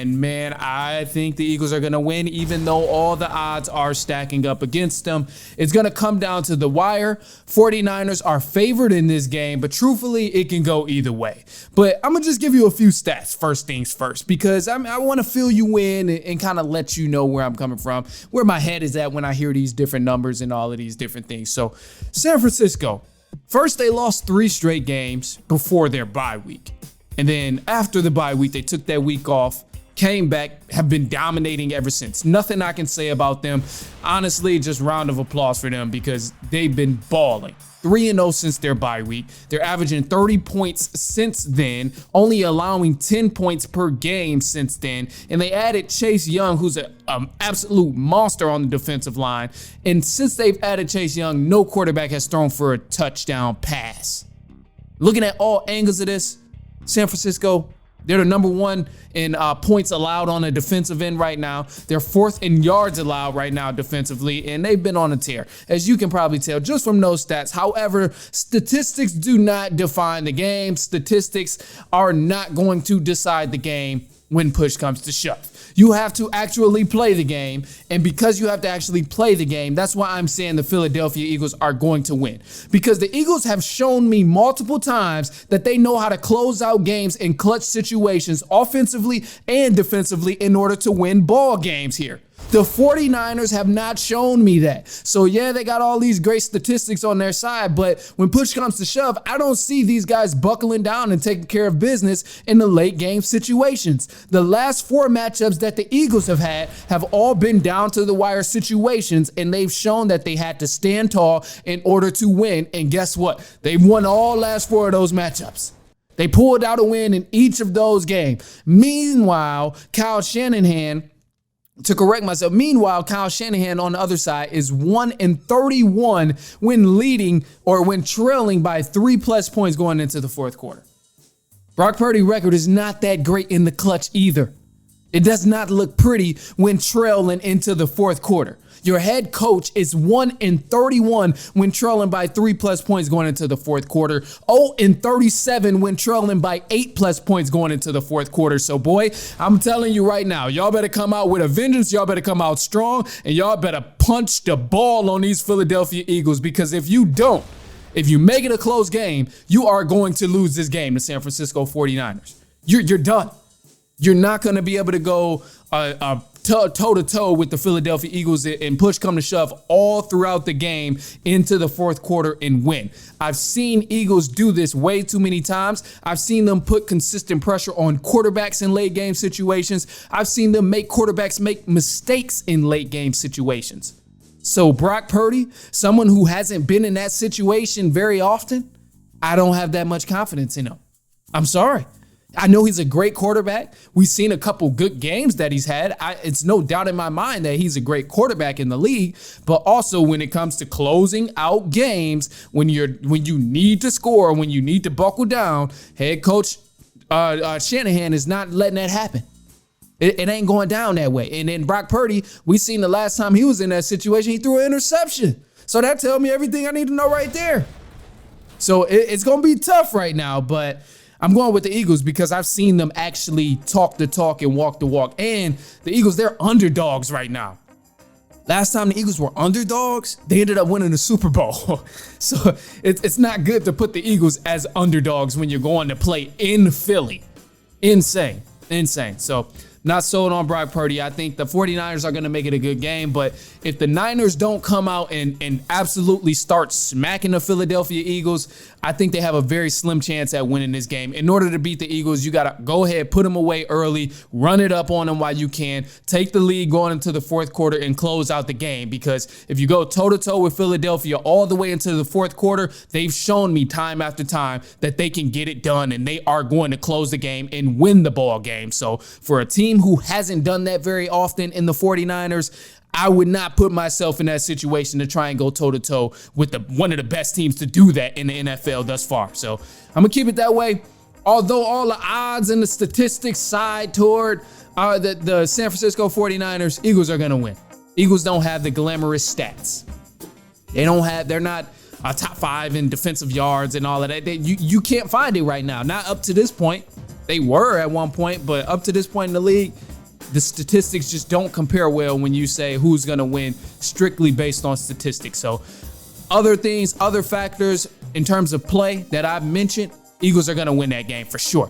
And man, I think the Eagles are going to win, even though all the odds are stacking up against them. It's going to come down to the wire. 49ers are favored in this game, but truthfully, it can go either way. But I'm going to just give you a few stats, first things first, because I want to fill you in and kind of let you know where I'm coming from, where my head is at when I hear these different numbers and all of these different things. So San Francisco, first they lost 3 straight games before their bye week. And then after the bye week, they took that week off, came back, have been dominating ever since. Nothing I can say about them. Honestly, just round of applause for them because they've been balling. 3-0 since their bye week. They're averaging 30 points since then, only allowing 10 points per game since then. And they added Chase Young, who's an absolute monster on the defensive line. And since they've added Chase Young, no quarterback has thrown for a touchdown pass. Looking at all angles of this, San Francisco, they're the number 1 in points allowed on the defensive end right now. They're 4th in yards allowed right now defensively, and they've been on a tear, as you can probably tell just from those stats. However, statistics do not define the game. Statistics are not going to decide the game when push comes to shove. You have to actually play the game, and because you have to actually play the game, that's why I'm saying the Philadelphia Eagles are going to win. Because the Eagles have shown me multiple times that they know how to close out games in clutch situations, offensively and defensively, in order to win ball games here. The 49ers have not shown me that. So yeah, they got all these great statistics on their side, but when push comes to shove, I don't see these guys buckling down and taking care of business in the late game situations. The last 4 matchups that the Eagles have had have all been down to the wire situations, and they've shown that they had to stand tall in order to win. And guess what? They've won all last 4 of those matchups. They pulled out a win in each of those games. Meanwhile, Kyle Shanahan on the other side is 1-31 when leading or when trailing by 3+ points going into the 4th quarter. Brock Purdy's record is not that great in the clutch either. It does not look pretty when trailing into the 4th quarter. Your head coach is 1-31 when trailing by 3+ points going into the 4th quarter. 0-37 when trailing by 8+ points going into the 4th quarter. So boy, I'm telling you right now, y'all better come out with a vengeance. Y'all better come out strong, and y'all better punch the ball on these Philadelphia Eagles, because if you don't, if you make it a close game, you are going to lose this game to San Francisco 49ers. You're done. You're not going to be able to go toe-to-toe with the Philadelphia Eagles and push come to shove all throughout the game into the 4th quarter and win. I've seen Eagles do this way too many times. I've seen them put consistent pressure on quarterbacks in late game situations. I've seen them make quarterbacks make mistakes in late game situations. So Brock Purdy, someone who hasn't been in that situation very often, I don't have that much confidence in him. I'm sorry. I know he's a great quarterback. We've seen a couple good games that he's had. It's no doubt in my mind that he's a great quarterback in the league. But also when it comes to closing out games, when you need to score, when you need to buckle down, head coach Shanahan is not letting that happen. It ain't going down that way. And then Brock Purdy, we seen the last time he was in that situation, he threw an interception. So that tells me everything I need to know right there. So it's going to be tough right now, but I'm going with the Eagles because I've seen them actually talk the talk and walk the walk. And the Eagles, they're underdogs right now. Last time the Eagles were underdogs, they ended up winning the Super Bowl. So it's not good to put the Eagles as underdogs when you're going to play in Philly. Insane. So not sold on Brock Purdy. I think the 49ers are going to make it a good game, but if the Niners don't come out and absolutely start smacking the Philadelphia Eagles, I think they have a very slim chance at winning this game. In order to beat the Eagles, you got to go ahead, put them away early, run it up on them while you can, take the lead going into the 4th quarter and close out the game, because if you go toe-to-toe with Philadelphia all the way into the 4th quarter, they've shown me time after time that they can get it done, and they are going to close the game and win the ball game. So for a team who hasn't done that very often in the 49ers, I would not put myself in that situation to try and go toe-to-toe with one of the best teams to do that in the NFL thus far. So I'm going to keep it that way. Although all the odds and the statistics side toward the San Francisco 49ers, Eagles are going to win. Eagles don't have the glamorous stats. They're not a top 5 in defensive yards and all of that. You can't find it right now. Not up to this point. They were at one point, but up to this point in the league, the statistics just don't compare well when you say who's going to win strictly based on statistics. So other things, other factors in terms of play that I've mentioned, Eagles are going to win that game for sure.